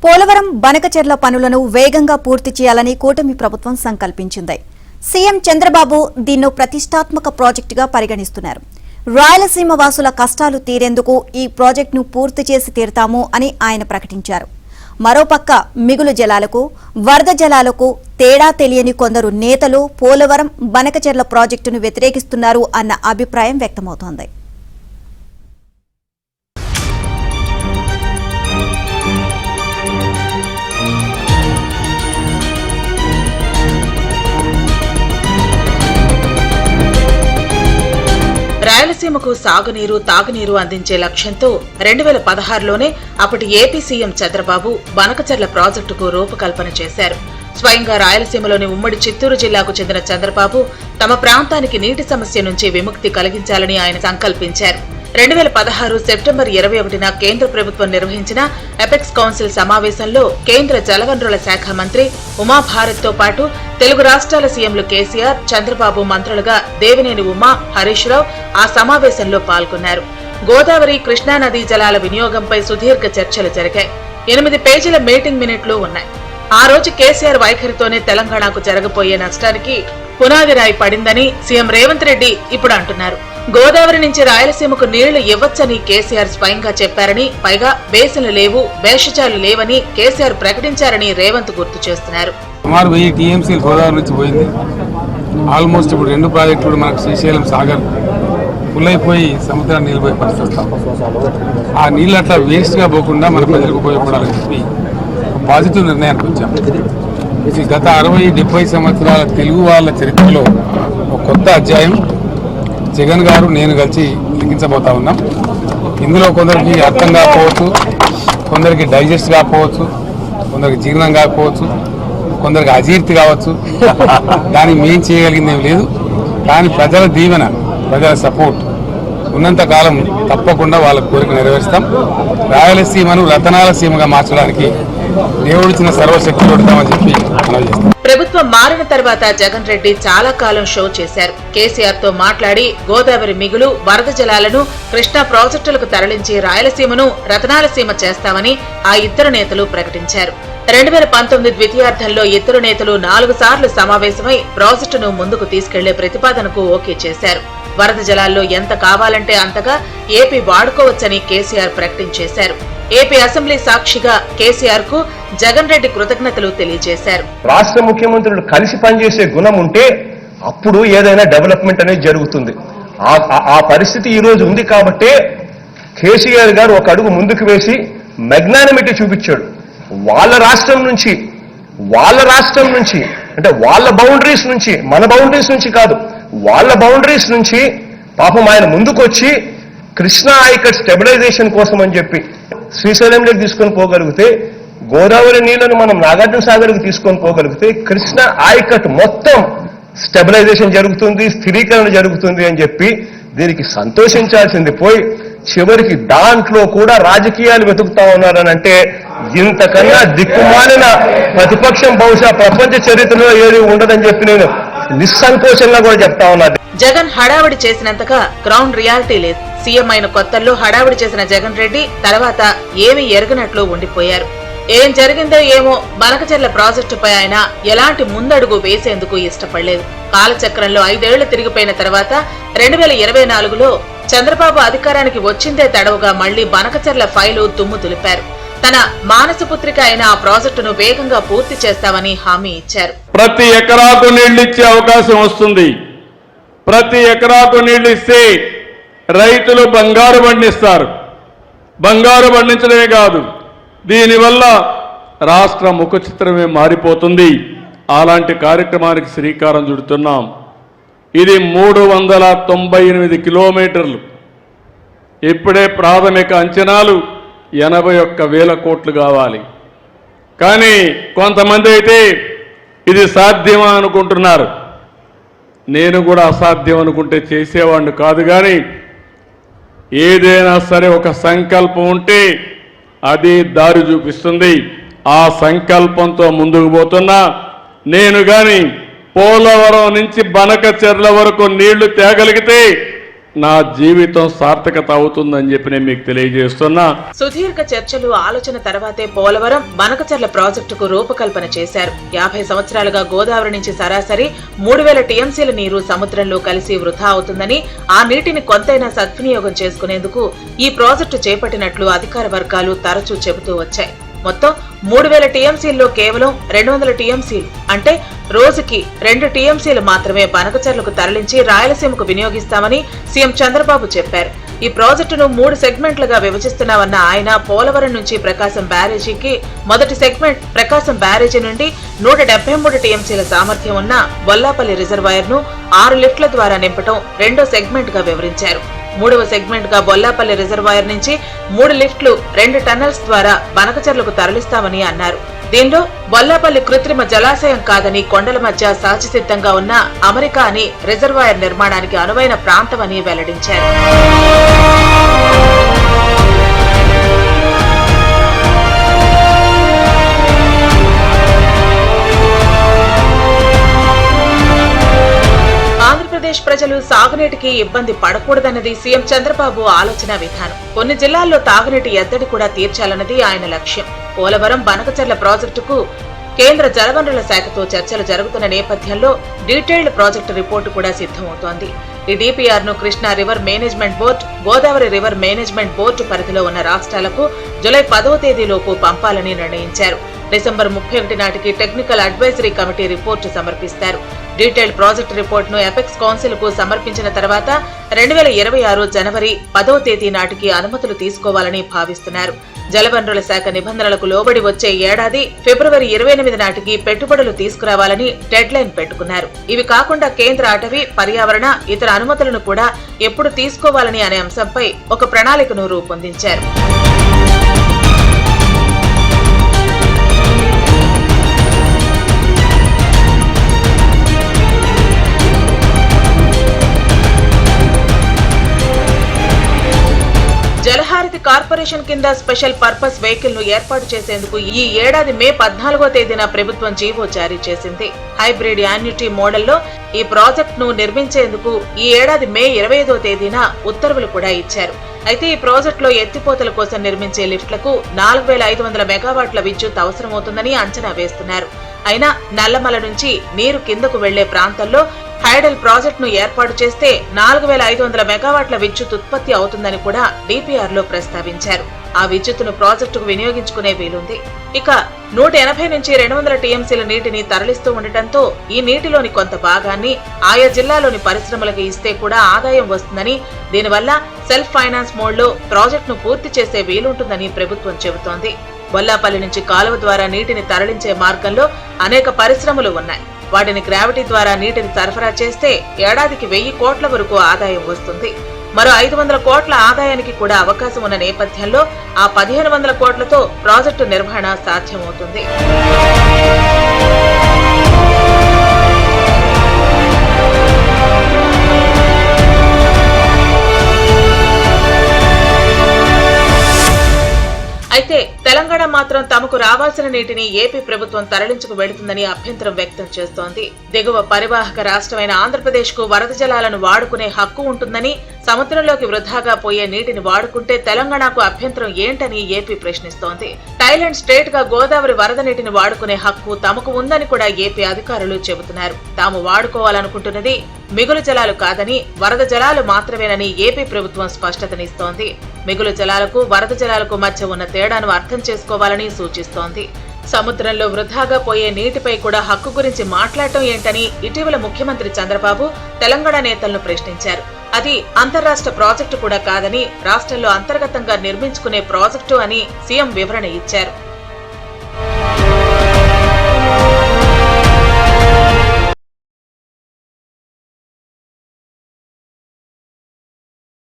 పోలవరం బనకచెర్ల పనులను వేగంగా పూర్తి చేయాలని కూటమి ప్రభుత్వం సంకల్పించింది. సీఎం చంద్రబాబు దీన్ని ప్రతిష్టాత్మక ప్రాజెక్టుగా పరిగణిస్తున్నారు. రాయలసీమ వాసుల కష్టాలు తీరేందుకు ఈ ప్రాజెక్టును పూర్తి చేసి తీరుతాము అని ఆయన ప్రకటించారు. మరోపక్క మిగులు జలాలకు, వరద జలాలకు తేడా తెలియని కొందరు నేతలు పోలవరం బనకచెర్ల ప్రాజెక్టును వ్యతిరేకిస్తున్నారు అన్న అభిప్రాయం వ్యక్తమవుతోంది. రాయలసీమకు సాగునీరు, తాగునీరు అందించే లక్ష్యంతో 2016లోనే అప్పటి ఏపీ సీఎం చంద్రబాబు బనకచెర్ల ప్రాజెక్టుకు రూపకల్పన చేశారు. స్వయంగా రాయలసీమలోని ఉమ్మడి చిత్తూరు జిల్లాకు చెందిన చంద్రబాబు తమ ప్రాంతానికి నీటి సమస్య నుంచి విముక్తి కలిగించాలని ఆయన సంకల్పించారు. 2016 సెప్టెంబర్ 21న కేంద్ర ప్రభుత్వం నిర్వహించిన ఎపెక్స్ కౌన్సిల్ సమావేశంలో కేంద్ర జలవనరుల శాఖ మంత్రి ఉమాభారత్తో పాటు తెలుగు రాష్ట్రాల సీఎంలు కేసీఆర్, చంద్రబాబు మంత్రులుగా దేవినేని ఉమా, హరీష్ రావు ఆ సమావేశంలో పాల్గొన్నారు. గోదావరి, కృష్ణా నదీ జలాల వినియోగంపై సుదీర్ఘ చర్చలు జరిగాయి. 8 పేజీల మీటింగ్ మినిట్లు ఉన్నాయి. ఆ రోజు కేసీఆర్ వైఖరితోనే తెలంగాణకు జరగబోయే నష్టానికి పునాది రాయి పడిందని సీఎం రేవంత్ రెడ్డి ఇప్పుడు అంటున్నారు. గోదావరి నుంచి రాయలసీమకు నీళ్లు ఇవ్వచ్చని కేసీఆర్ స్వయంగా చెప్పారని, పైగా బేసిన్లు లేవు, భేషజాలు లేవని కేసీఆర్ ప్రకటించారని రేవంత్ గుర్తు చేస్తున్నారు. సుమారు 1000 టీఎంసీ గోదావరి నుంచి పోయింది. ఆల్మోస్ట్ ఇప్పుడు 2 ప్రాజెక్టులు మనకు శ్రీశైలం, సాగర్ ఫుల్ అయిపోయి సముద్రాన్ని నిలిపోయే పరిస్థితి వస్తాం. ఆ నీళ్ళు అట్లా వేస్ట్గా పోకుండా మన ప్రజలకు ఉపయోగపడాలని చెప్పి పాజిటివ్ నిర్ణయానికి వచ్చాం. ఇది గత 60-70 సంవత్సరాల తెలుగు వాళ్ళ చరిత్రలో ఒక కొత్త అధ్యాయం జగన్ గారు, నేను కలిసి లిఖించబోతా ఉన్నాం. ఇందులో కొందరికి అర్థం కాకపోవచ్చు, కొందరికి డైజెస్ట్ కాకపోవచ్చు, కొందరికి జీర్ణం కాకపోవచ్చు, కొందరికి అజీర్తి కావచ్చు. దానికి మేం చేయగలిగింది ఏం లేదు. కానీ ప్రజల దీవెన, ప్రజల సపోర్ట్ ఉన్నంత కాలం తప్పకుండా వాళ్ళ కోరిక నెరవేరుస్తాం. రాయలసీమను రతనాల సీమగా మార్చడానికి దేవుడిచ్చిన సర్వశక్తి కొడతామని చెప్పి మనవి చేస్తాం. ప్రభుత్వం మారిన తర్వాత జగన్ రెడ్డి చాలా కాలం షో చేశారు. కేసీఆర్ తో మాట్లాడి గోదావరి మిగులు, వరద జలాలను కృష్ణా ప్రాజెక్టులకు తరలించి రాయలసీమను రతనాల సీమ చేస్తామని ఆ ఇద్దరు నేతలు ప్రకటించారు. 2019 ద్వితీయార్థంలో ఇద్దరు నేతలు 4 సార్లు సమావేశమై ప్రాజెక్టును ముందుకు తీసుకెళ్లే ప్రతిపాదనకు ఓకే చేశారు. వరద జలాల్లో ఎంత కావాలంటే అంతగా ఏపీ వాడుకోవచ్చని కేసీఆర్ ప్రకటించేశారు. ఏపీ అసెంబ్లీ సాక్షిగా కేసీఆర్ కు జగన్ రెడ్డి కృతజ్ఞతలు తెలియజేశారు. రాష్ట్ర ముఖ్యమంత్రులు కలిసి పనిచేసే గుణం ఉంటే అప్పుడు ఏదైనా డెవలప్మెంట్ అనేది జరుగుతుంది. ఆ పరిస్థితి ఈ రోజు ఉంది కాబట్టే కేసీఆర్ గారు ఒక అడుగు ముందుకు వేసి మెగ్నానిమిటీ చూపించాడు. వాళ్ళ రాష్ట్రం నుంచి అంటే వాళ్ళ బౌండరీస్ నుంచి, మన బౌండరీస్ నుంచి కాదు, వాళ్ళ బౌండరీస్ నుంచి పాపం ఆయన ముందుకొచ్చి కృష్ణా ఆయకట్ స్టెబిలైజేషన్ కోసం అని చెప్పి శ్రీశైలంలోకి తీసుకొని పోగలిగితే, గోదావరి నీళ్లను మనం నాగార్జున సాగర్కి తీసుకొని పోగలిగితే కృష్ణా ఆయకట్ మొత్తం స్టెబిలైజేషన్ జరుగుతుంది, స్థిరీకరణ జరుగుతుంది అని చెప్పి దీనికి సంతోషించాల్సింది పోయి చివరికి దాంట్లో కూడా రాజకీయాలు వెతుకుతా ఉన్నారని అంటే ఇంతకన్నా దిక్కుమాలిన ప్రతిపక్షం బహుశా ప్రపంచ చరిత్రలో ఏది ఉండదని చెప్పి నేను నిస్సంకోచంగా కూడా చెప్తా ఉన్నాను. జగన్ హడావిడి చేసినంతగా గ్రౌండ్ రియాలిటీ లేదు. సీఎం అయిన కొత్తల్లో హడావిడి చేసిన జగన్ రెడ్డి తర్వాత ఏమీ ఎరగనట్లు ఉండిపోయారు. ఏం జరిగిందో ఏమో బనకచెర్ల ప్రాజెక్టుపై ఆయన ఎలాంటి ముందడుగు వేసేందుకు ఇష్టపడలేదు. కాలచక్రంలో 5 ఏళ్లు తిరిగిపోయిన తర్వాత 2024లో చంద్రబాబు అధికారానికి వచ్చిందే తడవుగా మళ్లీ బనకచెర్ల ఫైలు దుమ్ము దులిపారు. తన మానసపుత్రిక అయిన ఆ ప్రాజెక్టును వేగంగా పూర్తి చేస్తామని హామీ ఇచ్చారు. ప్రతి ఎకరాకు నీళ్లు ఇచ్చే అవకాశం వస్తుంది. ప్రతి ఎకరాకు నీళ్లు ఇస్తే రైతులు బంగారు పండిస్తారు. బంగారు పండించడమే కాదు, దీనివల్ల రాష్ట్ర ముఖ చిత్రమే మారిపోతుంది. అలాంటి కార్యక్రమానికి శ్రీకారం చుడుతున్నాం. ఇది 398 కిలోమీటర్లు. ఇప్పుడే ప్రాథమిక అంచనాలు 81,000 కోట్లు కావాలి. కానీ కొంతమంది అయితే ఇది సాధ్యమా అనుకుంటున్నారు. నేను కూడా అసాధ్యం అనుకుంటే చేసేవాడిని కాదు. కానీ ఏదైనా సరే ఒక సంకల్పం ఉంటే అది దారి చూపిస్తుంది. ఆ సంకల్పంతో ముందుకు పోతున్నా. నేను కానీ పోలవరం నుంచి బనకచెర్ల వరకు నీళ్లు తేగలిగితే నా జీవితం సార్థకత అవుతుందని చెప్పి నేను మీకు తెలియజేస్తున్నా. సుదీర్ఘ చర్చలు ఆలోచన తర్వాతే పోలవరం బనకచర్ల ప్రాజెక్టుకు రూపకల్పన చేశారు. 50 సంవత్సరాలుగా గోదావరి నుంచి సరాసరి 3000 టీఎంసీల నీరు సముద్రంలో కలిసి వృధా అవుతుందని, ఆ నీటిని కొంతైనా సద్వినియోగం చేసుకునేందుకు ఈ ప్రాజెక్టు చేపట్టినట్లు అధికార వర్గాలు తరచూ చెబుతూ వచ్చాయి. మొత్తం 3000 టీఎంసీల్లో కేవలం 200 టీఎంసీలు అంటే రోజుకి 2 టీఎంసీలు మాత్రమే బనకచర్లకు తరలించి రాయలసీమకు వినియోగిస్తామని సీఎం చంద్రబాబు చెప్పారు. ఈ ప్రాజెక్టును 3 సెగ్మెంట్లుగా విభజిస్తున్నామన్న ఆయన పోలవరం నుంచి ప్రకాశం బ్యారేజీకి మొదటి సెగ్మెంట్ ప్రకాశం బ్యారేజీ నుండి 173 టీఎంసీల సామర్థ్యం ఉన్న బొల్లాపల్లి రిజర్వాయర్ ను 6 లిఫ్ట్ల ద్వారా నింపటం రెండో సెగ్మెంట్ గా వివరించారు. మూడవ సెగ్మెంట్ గా బొల్లాపల్లి రిజర్వాయర్ నుంచి 3 లిఫ్ట్లు 2 టన్నల్స్ ద్వారా బనకచర్లకు తరలిస్తామని అన్నారు. దీనిలో బొల్లాపల్లి కృత్రిమ జలాశయం కాదని, కొండల మధ్య సహజసిద్ధంగా ఉన్న అమెరికా అని, రిజర్వాయర్ నిర్మాణానికి అనువైన ప్రాంతమని వెల్లడించారు. ఆంధ్రప్రదేశ్ ప్రజలు సాగునీటికి ఇబ్బంది పడకూడదన్నది సీఎం చంద్రబాబు ఆలోచన విధానం. కొన్ని జిల్లాల్లో తాగునీటి ఎద్దడి కూడా తీర్చాలన్నది ఆయన లక్ష్యం. పోలవరం బనకచర్ల ప్రాజెక్టుకు కేంద్ర జలవనరుల శాఖతో చర్చలు జరుగుతున్న నేపథ్యంలో డీటెయిల్డ్ ప్రాజెక్టు రిపోర్టు కూడా సిద్ధమవుతోంది. ఈ డీపీఆర్ ను Krishna river management board, Godavari river management board పరిధిలో ఉన్న రాష్ట్రాలకు జూలై 10వ తేదీలోపు పంపాలని నిర్ణయించారు. డిసెంబర్ 31 నాటికి టెక్నికల్ అడ్వైజరీ కమిటీ రిపోర్టు సమర్పిస్తారు. డీటెయిల్డ్ ప్రాజెక్టు రిపోర్టును ఎపెక్స్ కౌన్సిల్ కు సమర్పించిన తర్వాత 2026 జనవరి 10వ తేదీ నాటికి అనుమతులు తీసుకోవాలని భావిస్తున్నారు. జలవనరుల శాఖ నిబంధనలకు లోబడి వచ్చే ఏడాది ఫిబ్రవరి 28 నాటికి పెట్టుబడులు తీసుకురావాలని డెడ్ లైన్ పెట్టుకున్నారు. ఇవి కాకుండా కేంద్ర అటవీ, పర్యావరణ, ఇతర అనుమతులను కూడా ఎప్పుడు తీసుకోవాలని అనే అంశంపై ఒక ప్రణాళికను రూపొందించారు. జలహారతి కార్పొరేషన్ కింద స్పెషల్ పర్పస్ వెహికల్ ను ఏర్పాటు చేసేందుకు ఈ ఏడాది మే 14వ తేదీన ప్రభుత్వం జీవో జారీ చేసింది. హైబ్రిడ్ యాన్యుటీ మోడల్లో ఈ ప్రాజెక్ట్ ను నిర్మించేందుకు ఈ ఏడాది మే 25వ తేదీన ఉత్తర్వులు కూడా ఇచ్చారు. అయితే ఈ ప్రాజెక్టులో ఎత్తిపోతల కోసం నిర్మించే లిఫ్ట్లకు 4500 మెగావాట్ల విద్యుత్ అవసరమవుతుందని అంచనా వేస్తున్నారు. అయినా నల్లమల నుంచి నీరు కిందకు వెళ్లే ప్రాంతంలో హైడల్ ప్రాజెక్టును ఏర్పాటు చేస్తే 4500 మెగావాట్ల విద్యుత్ ఉత్పత్తి అవుతుందని కూడా డీపీఆర్ లో ప్రస్తావించారు. ఆ విద్యుత్తును ప్రాజెక్టుకు వినియోగించుకునే వీలుంది. ఇక 180 నుంచి 200 టీఎంసీల నీటిని తరలిస్తూ ఉండటంతో ఈ నీటిలోని కొంత భాగాన్ని ఆయా జిల్లాలోని పరిశ్రమలకు ఇస్తే కూడా ఆదాయం వస్తుందని, దీనివల్ల సెల్ఫ్ ఫైనాన్స్ మోడ్లో ప్రాజెక్టును పూర్తి చేసే వీలుంటుందని ప్రభుత్వం చెబుతోంది. బొల్లాపల్లి నుంచి కాలువ ద్వారా నీటిని తరలించే మార్గంలో అనేక పరిశ్రమలు ఉన్నాయి. వాటిని గ్రావిటీ ద్వారా నీటిని సరఫరా చేస్తే ఏడాదికి 1000 కోట్ల వరకు ఆదాయం వస్తుంది. మరో 500 కోట్ల ఆదాయానికి కూడా అవకాశం ఉన్న నేపథ్యంలో ఆ 1500 కోట్లతో ప్రాజెక్టు నిర్వహణ సాధ్యమవుతుంది. అయితే తెలంగాణ మాత్రం తమకు రావాల్సిన నీటిని ఏపీ ప్రభుత్వం తరలించుకు వెళుతుందని అభ్యంతరం వ్యక్తం చేస్తోంది. దిగువ పరివాహక రాష్ట్రమైన ఆంధ్రప్రదేశ్ కు వరద జలాలను వాడుకునే హక్కు ఉంటుందని, సముద్రంలోకి వృధాగా పోయే నీటిని వాడుకుంటే తెలంగాణకు అభ్యంతరం ఏంటని ఏపీ ప్రశ్నిస్తోంది. థాయిలాండ్ స్టేట్ గా గోదావరి వరద నీటిని వాడుకునే హక్కు తమకు ఉందని కూడా ఏపీ అధికారులు చెబుతున్నారు. తాము వాడుకోవాలనుకుంటున్నది మిగులు జలాలు కాదని, వరద జలాలు మాత్రమేనని ఏపీ ప్రభుత్వం స్పష్టతనిస్తోంది. మిగులు జలాలకు వరద జలాలకు మధ్య ఉన్న తేడాను అర్థం చేసుకోవాలని సూచిస్తోంది. సముద్రంలో వృధాగా పోయే నీటిపై కూడా హక్కు గురించి మాట్లాడటం ఏంటని ఇటీవల ముఖ్యమంత్రి చంద్రబాబు తెలంగాణ నేతలను ప్రశ్నించారు. అది అంతర్రాష్ట్ర ప్రాజెక్టు కూడా కాదని, రాష్ట్రంలో అంతర్గతంగా నిర్మించుకునే ప్రాజెక్టు అని సీఎం వివరణ ఇచ్చారు.